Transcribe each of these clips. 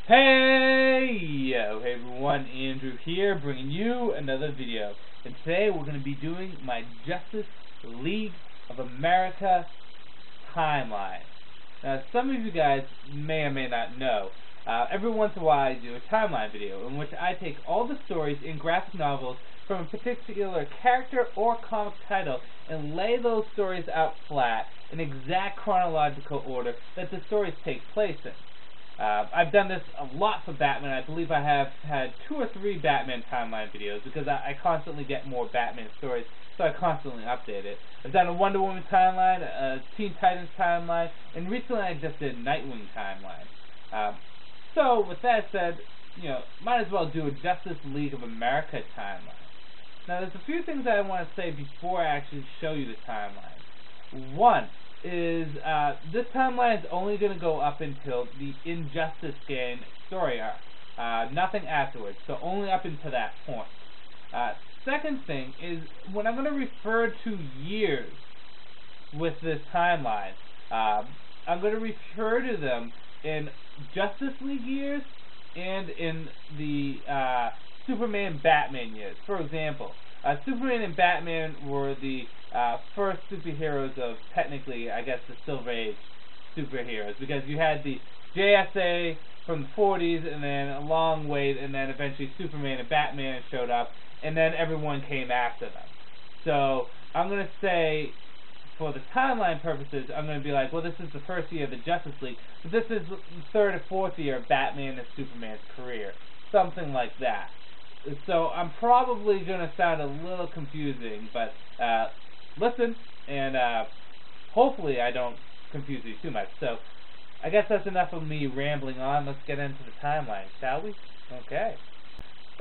Hey everyone, Andrew here, bringing you another video. And today we're going to be doing my Justice League of America timeline. Now, some of you guys may or may not know, every once in a while I do a timeline video in which I take all the stories in graphic novels from a particular character or comic title and lay those stories out flat in exact chronological order that the stories take place in. I've done this a lot for Batman. I believe I have had 2 or 3 Batman timeline videos because I constantly get more Batman stories, so I constantly update it. I've done a Wonder Woman timeline, a Teen Titans timeline, and recently I just did Nightwing timeline. So with that said, might as well do a Justice League of America timeline. Now there's a few things that I want to say before I actually show you the timeline. One is this timeline is only going to go up until the Injustice game story arc. Nothing afterwards, so only up until that point. Second thing is, when I'm going to refer to years with this timeline, I'm going to refer to them in Justice League years and in the Superman Batman years. For example, Superman and Batman were the first superheroes of, technically, I guess, the Silver Age superheroes, because you had the JSA from the 40s, and then a long wait, and then eventually Superman and Batman showed up, and then everyone came after them. So I'm going to say, for the timeline purposes, I'm going to be like, well, this is the first year of the Justice League, but this is the 3rd or 4th year of Batman and Superman's career. Something like that. So I'm probably going to sound a little confusing, but listen, and hopefully I don't confuse you too much. So I guess that's enough of me rambling on. Let's get into the timeline, shall we?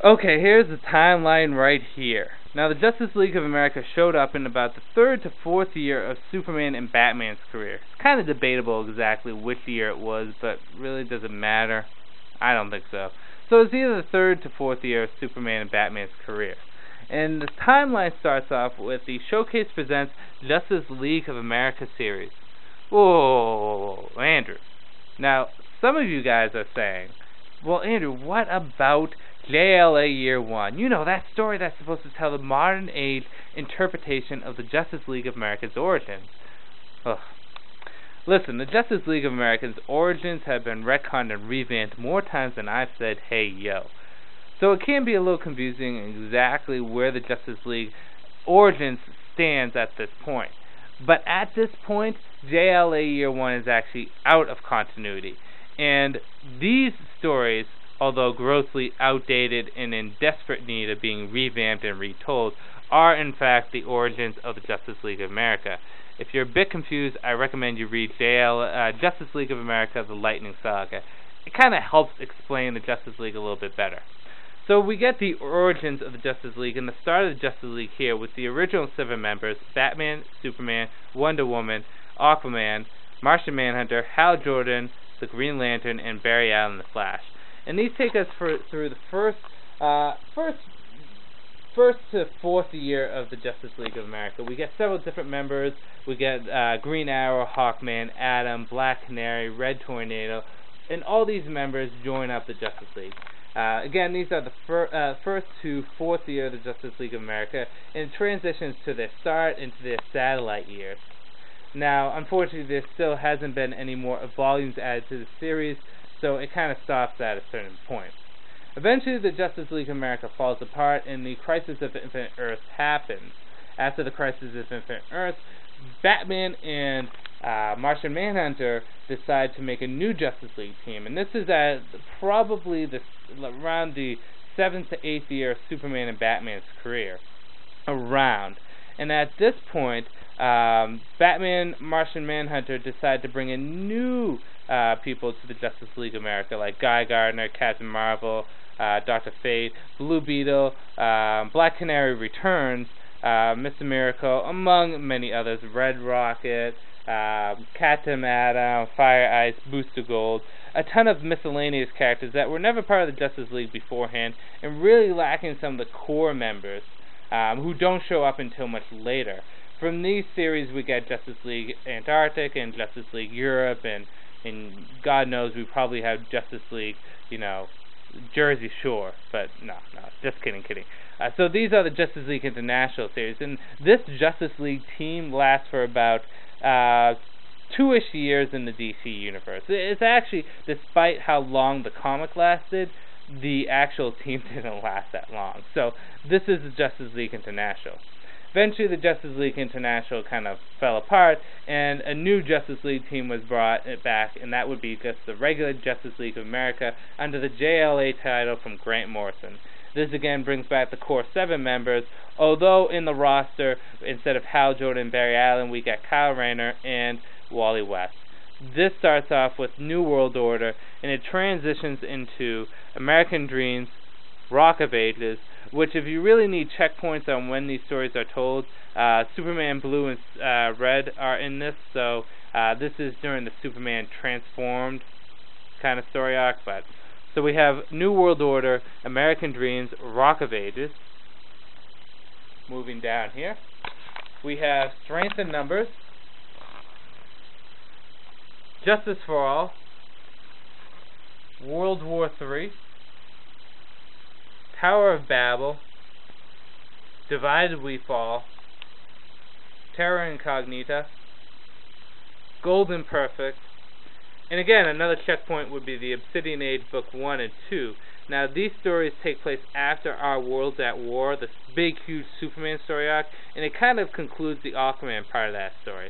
Okay, here's the timeline right here. Now, the Justice League of America showed up in about the 3rd to 4th year of Superman and Batman's career. It's kind of debatable exactly which year it was, but really does it matter? I don't think so. So it's either the 3rd to 4th year of Superman and Batman's career. And the timeline starts off with the Showcase Presents Justice League of America series. Whoa, Andrew. Now, some of you guys are saying, well, Andrew, what about JLA Year 1? You know, that story that's supposed to tell the modern age interpretation of the Justice League of America's origins. Ugh. Listen, the Justice League of America's origins have been retconned and revamped more times than I've said, hey, yo. So it can be a little confusing exactly where the Justice League origins stands at this point. But at this point, JLA Year 1 is actually out of continuity. And these stories, although grossly outdated and in desperate need of being revamped and retold, are in fact the origins of the Justice League of America. If you're a bit confused, I recommend you read Justice League of America, The Lightning Saga. It kind of helps explain the Justice League a little bit better. So we get the origins of the Justice League and the start of the Justice League here with the original 7 members: Batman, Superman, Wonder Woman, Aquaman, Martian Manhunter, Hal Jordan, the Green Lantern, and Barry Allen the Flash. And these take us through the first to 4th year of the Justice League of America. We get several different members. We get Green Arrow, Hawkman, Atom, Black Canary, Red Tornado, and all these members join up the Justice League. Again, these are the 1st to 4th year of the Justice League of America, and it transitions to their start into their satellite years. Now, unfortunately, there still hasn't been any more volumes added to the series, so it kind of stops at a certain point. Eventually, the Justice League of America falls apart, and the Crisis of Infinite Earth happens. After the Crisis of Infinite Earth, Batman and Martian Manhunter decide to make a new Justice League team, and this is at probably around the 7th to 8th year of Superman and Batman's career. And at this point, Batman, Martian Manhunter decide to bring in new people to the Justice League of America, like Guy Gardner, Captain Marvel, Dr. Fate, Blue Beetle, Black Canary returns, Mr. Miracle, among many others, Red Rocket, Captain Atom, Fire Ice, Booster Gold, a ton of miscellaneous characters that were never part of the Justice League beforehand, and really lacking some of the core members who don't show up until much later. From these series, we get Justice League Antarctic and Justice League Europe and and God knows we probably have Justice League, Jersey Shore, but no, just kidding. So these are the Justice League International series, and this Justice League team lasts for about 2-ish years in the DC universe. It's actually, despite how long the comic lasted, the actual team didn't last that long. So this is the Justice League International. Eventually, the Justice League International kind of fell apart, and a new Justice League team was brought back, and that would be just the regular Justice League of America under the JLA title from Grant Morrison. This again brings back the core 7 members, although in the roster, instead of Hal Jordan and Barry Allen, we got Kyle Rayner and Wally West. This starts off with New World Order, and it transitions into American Dreams, Rock of Ages, which if you really need checkpoints on when these stories are told, Superman Blue and Red are in this, so this is during the Superman Transformed kind of story arc. So we have New World Order, American Dreams, Rock of Ages. Moving down here, we have Strength in Numbers, Justice for All, World War III, Tower of Babel, Divided We Fall, Terra Incognita, Golden Perfect, and again, another checkpoint would be the Obsidian Age Book 1 and 2. Now, these stories take place after Our World's at War, this big, huge Superman story arc, and it kind of concludes the Aquaman part of that story.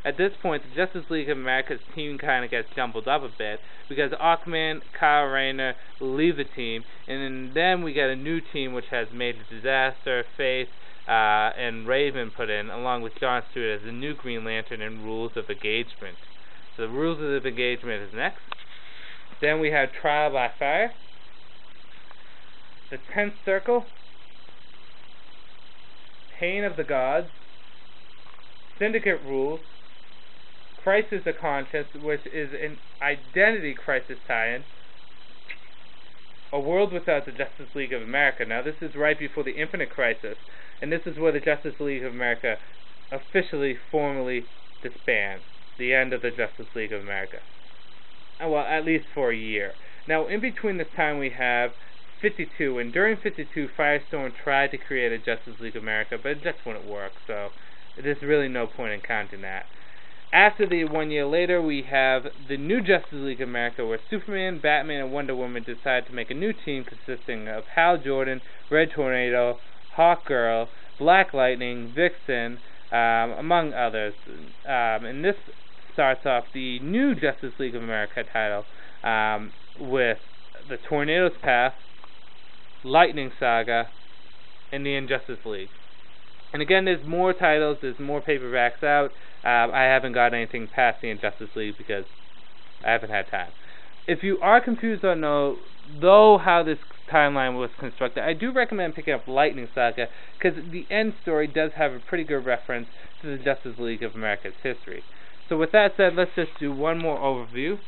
At this point, the Justice League of America's team kind of gets jumbled up a bit because Aquaman, Kyle Rayner leave the team, and then we get a new team which has Major Disaster, Faith, and Raven put in, along with John Stewart as the new Green Lantern and Rules of Engagement. So the Rules of Engagement is next. Then we have Trial by Fire, the 10th Circle, Pain of the Gods, Syndicate Rules, Crisis of Conscience, which is an Identity Crisis tie-in, A World Without the Justice League of America. Now, this is right before the Infinite Crisis, and this is where the Justice League of America officially, formally disbands. The end of the Justice League of America. Well, at least for a year. Now, in between this time, we have 52, and during 52, Firestorm tried to create a Justice League of America, but it just wouldn't work, so there's really no point in counting that. After the 1 year later, we have the new Justice League of America, where Superman, Batman, and Wonder Woman decide to make a new team consisting of Hal Jordan, Red Tornado, Hawkgirl, Black Lightning, Vixen, among others. And this starts off the new Justice League of America title with the Tornado's Path, Lightning Saga, and the Injustice League. And again, there's more titles, there's more paperbacks out. I haven't got anything past the Injustice League because I haven't had time. If you are confused or know, though, how this timeline was constructed, I do recommend picking up Lightning Saga because the end story does have a pretty good reference to the Justice League of America's history. So with that said, let's just do one more overview.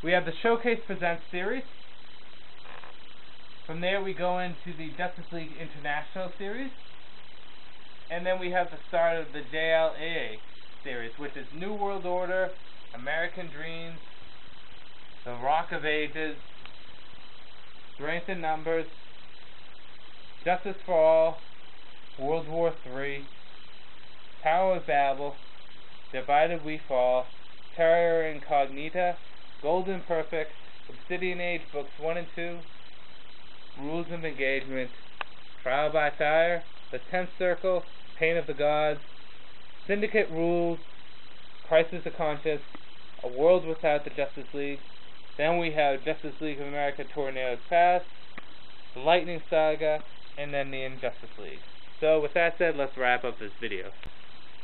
We have the Showcase Presents series. From there we go into the Justice League International series. And then we have the start of the JLA series, which is New World Order, American Dreams, The Rock of Ages, Strength in Numbers, Justice for All, World War III, Tower of Babel, Divided We Fall, Terra Incognita, Golden Perfect, Obsidian Age Books 1 and 2, Rules of Engagement, Trial by Fire, The 10th Circle, Pain of the Gods, Syndicate Rules, Crisis of Conscience, A World Without the Justice League. Then we have Justice League of America Tornado's Path, the Lightning Saga, and then the Injustice League. So with that said, let's wrap up this video.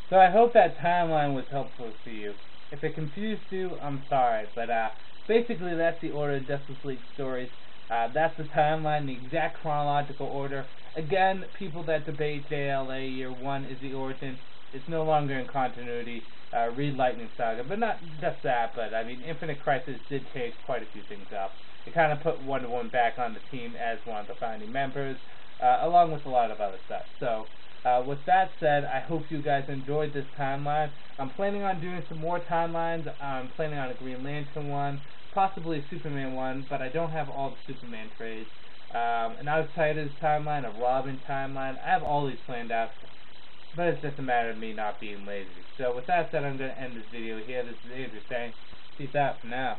So I hope that timeline was helpful to you. If it confused you, I'm sorry, but basically that's the order of Justice League stories. That's the timeline, the exact chronological order. Again, people that debate JLA Year 1 is the origin. It's no longer in continuity. Read Lightning Saga, but not just that, but I mean, Infinite Crisis did change quite a few things up. It kind of put Wonder Woman back on the team as one of the founding members, along with a lot of other stuff. So, With that said, I hope you guys enjoyed this timeline. I'm planning on doing some more timelines. I'm planning on a Green Lantern one, possibly a Superman one, but I don't have all the Superman trades. An Outsiders timeline, a Robin timeline. I have all these planned out, but it's just a matter of me not being lazy. So with that said, I'm going to end this video here. This is Andrew saying, peace out for now.